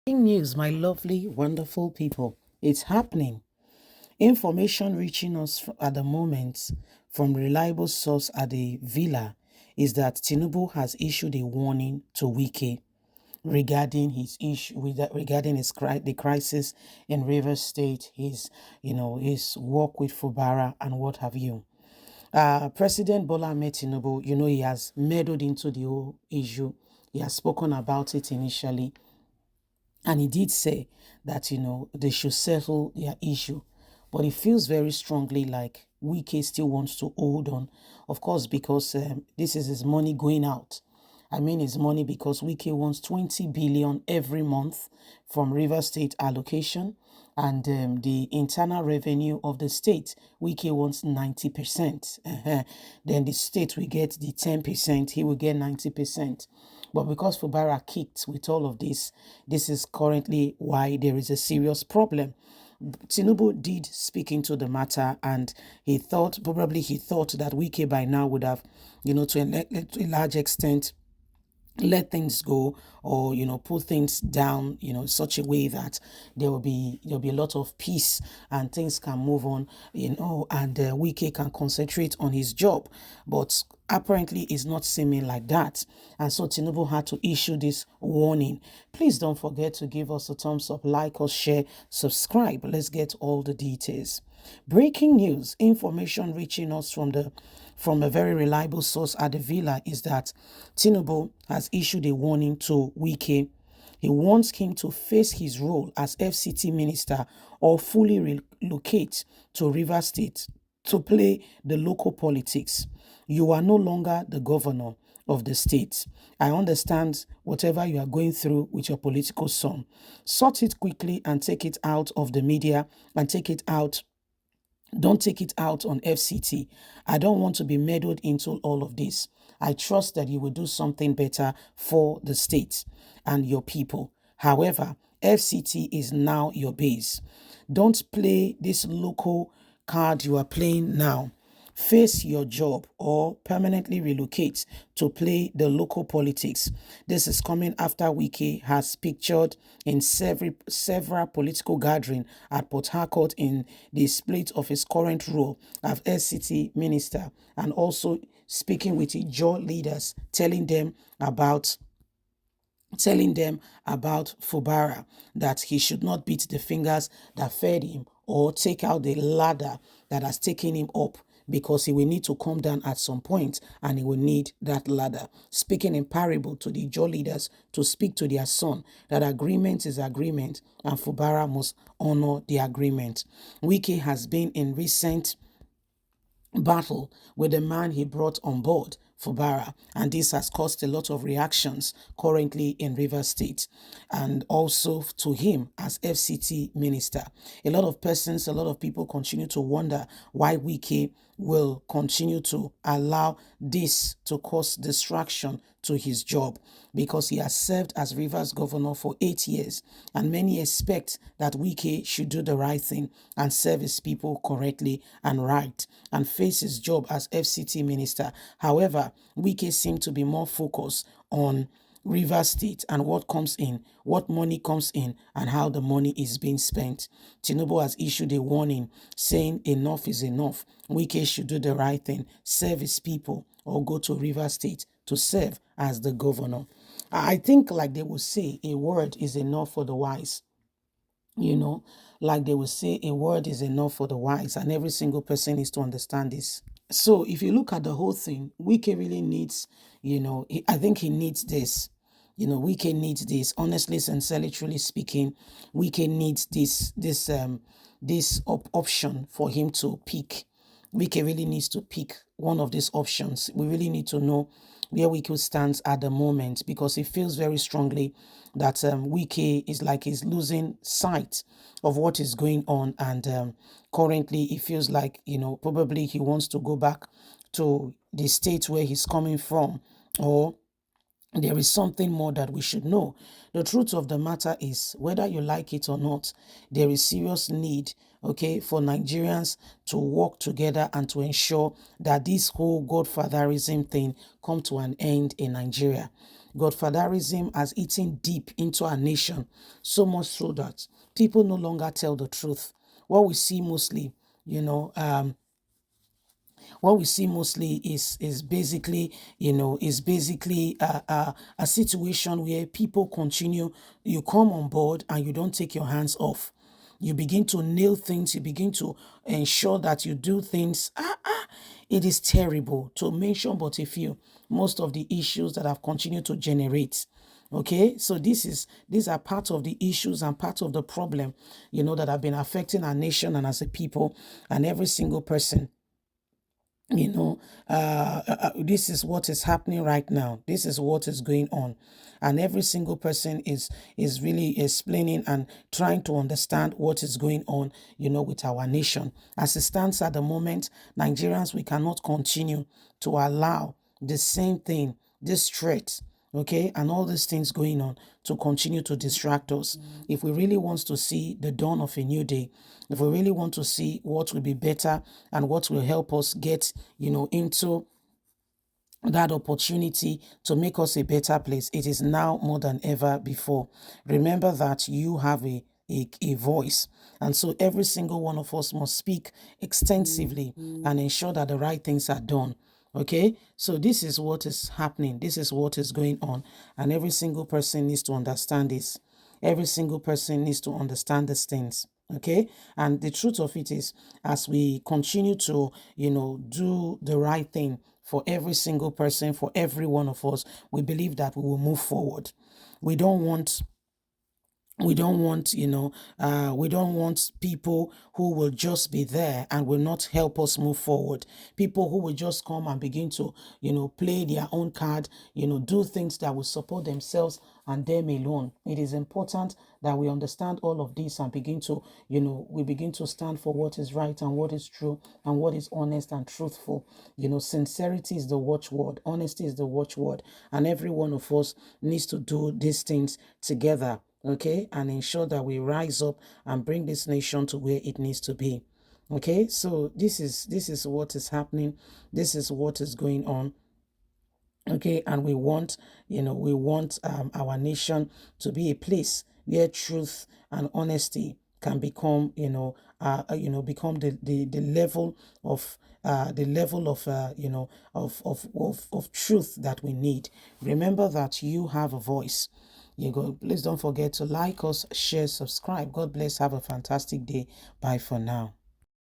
Breaking news, my lovely, wonderful people. It's happening. Information reaching us at the moment from reliable source at the villa is that Tinubu has issued a warning to Wike regarding his issue regarding the crisis in Rivers State, his work with Fubara and what have you. President Bola Ahmed Tinubu, he has meddled into the whole issue. He has spoken about it initially, and he did say that, they should settle their issue. But it feels very strongly like Wike still wants to hold on. Of course, because this is his money going out. I mean his money because Wike wants 20 billion every month from River State allocation, and the internal revenue of the state, Wike wants 90%. Then the state will get the 10%, he will get 90%. But because Fubara kicked with all of this, this is currently why there is a serious problem. Tinubu did speak into the matter, and probably he thought that Wike by now would have, to a large extent, let things go, or put things down such a way that there'll be a lot of peace and things can move on, and Wike can concentrate on his job. But apparently it's not seeming like that, and so Tinubu had to issue this warning. Please don't forget to give us a thumbs up, like or share, subscribe. Let's get all the details. Breaking news, information reaching us from a very reliable source at the villa is that Tinubu has issued a warning to Wike. He wants him to face his role as FCT minister or fully relocate to Rivers State to play the local politics. You are no longer the governor of the state. I understand whatever you are going through with your political son. Sort it quickly and take it out of the media and take it out. Don't take it out on FCT. I don't want to be meddled into all of this. I trust that you will do something better for the state and your people. However, FCT is now your base. Don't play this local card you are playing now. Face your job or permanently relocate to play the local politics. This is coming after Wike has pictured in several political gatherings at Port Harcourt in the split of his current role as SCT minister, and also speaking with Ijaw leaders, telling them about Fubara, that he should not beat the fingers that fed him or take out the ladder that has taken him up, because he will need to come down at some point and he will need that ladder. Speaking in parable to the Ijaw leaders to speak to their son that agreement is agreement and Fubara must honor the agreement. Wike has been in recent battle with the man he brought on board, Fubara, and this has caused a lot of reactions currently in Rivers State, and also to him as FCT minister. A lot of people continue to wonder why Wike will continue to allow this to cause distraction to his job, because he has served as Rivers governor for 8 years, and many expect that Wike should do the right thing and serve his people correctly and right and face his job as FCT minister. However, Wike seemed to be more focused on Rivers State and what comes in, what money comes in, and how the money is being spent. Tinubu has issued a warning saying enough is enough. Wike should do the right thing, serve his people, or go to Rivers State to serve as the governor. I think, like they will say, a word is enough for the wise. Like they will say, a word is enough for the wise, and every single person needs to understand this. So if you look at the whole thing, Wike really needs, I think he needs this. Wike needs this. Honestly, sincerely, truly speaking, Wike needs this option for him to pick. Wike really needs to pick one of these options. We really need to know where Wike stands at the moment, because it feels very strongly that Wike is like he's losing sight of what is going on, and currently it feels like probably he wants to go back to the state where he's coming from, or there is something more that we should know. The truth of the matter is, whether you like it or not, there is serious need, okay, for Nigerians to work together and to ensure that this whole godfatherism thing come to an end in Nigeria. Godfatherism has eaten deep into our nation, so much so that people no longer tell the truth. What we see mostly, you know, what we see mostly is basically, a situation where people continue. You come on board and you don't take your hands off. You begin to nail things. You begin to ensure that you do things. It is terrible to mention but a few. Most of the issues that have continued to generate. Okay, so these are part of the issues and part of the problem, that have been affecting our nation and as a people and every single person. This is what is happening right now. This is what is going on, and every single person is really explaining and trying to understand what is going on, with our nation. As it stands at the moment, Nigerians, we cannot continue to allow the same thing, this threat, okay, and all these things going on to continue to distract us. If we really want to see the dawn of a new day, if we really want to see what will be better and what will help us get, into that opportunity to make us a better place, it is now more than ever before. Remember that you have a voice. And so every single one of us must speak extensively and ensure that the right things are done. Okay, so this is what is happening. This is what is going on. And every single person needs to understand this. Every single person needs to understand these things. Okay, and the truth of it is, as we continue to, do the right thing for every single person, for every one of us, we believe that we will move forward. We don't want we don't want we don't want people who will just be there and will not help us move forward. People who will just come and begin to play their own card, do things that will support themselves and them alone. It is important that we understand all of this and begin to we begin to stand for what is right and what is true and what is honest and truthful. Sincerity is the watchword, honesty is the watchword, and every one of us needs to do these things together, okay, and ensure that we rise up and bring this nation to where it needs to be. Okay, so this is what is happening. This is what is going on. Okay, and we want our nation to be a place where truth and honesty can become become the level of of truth that we need. Remember that you have a voice. Please don't forget to like us, share, subscribe. God bless. Have a fantastic day. Bye for now.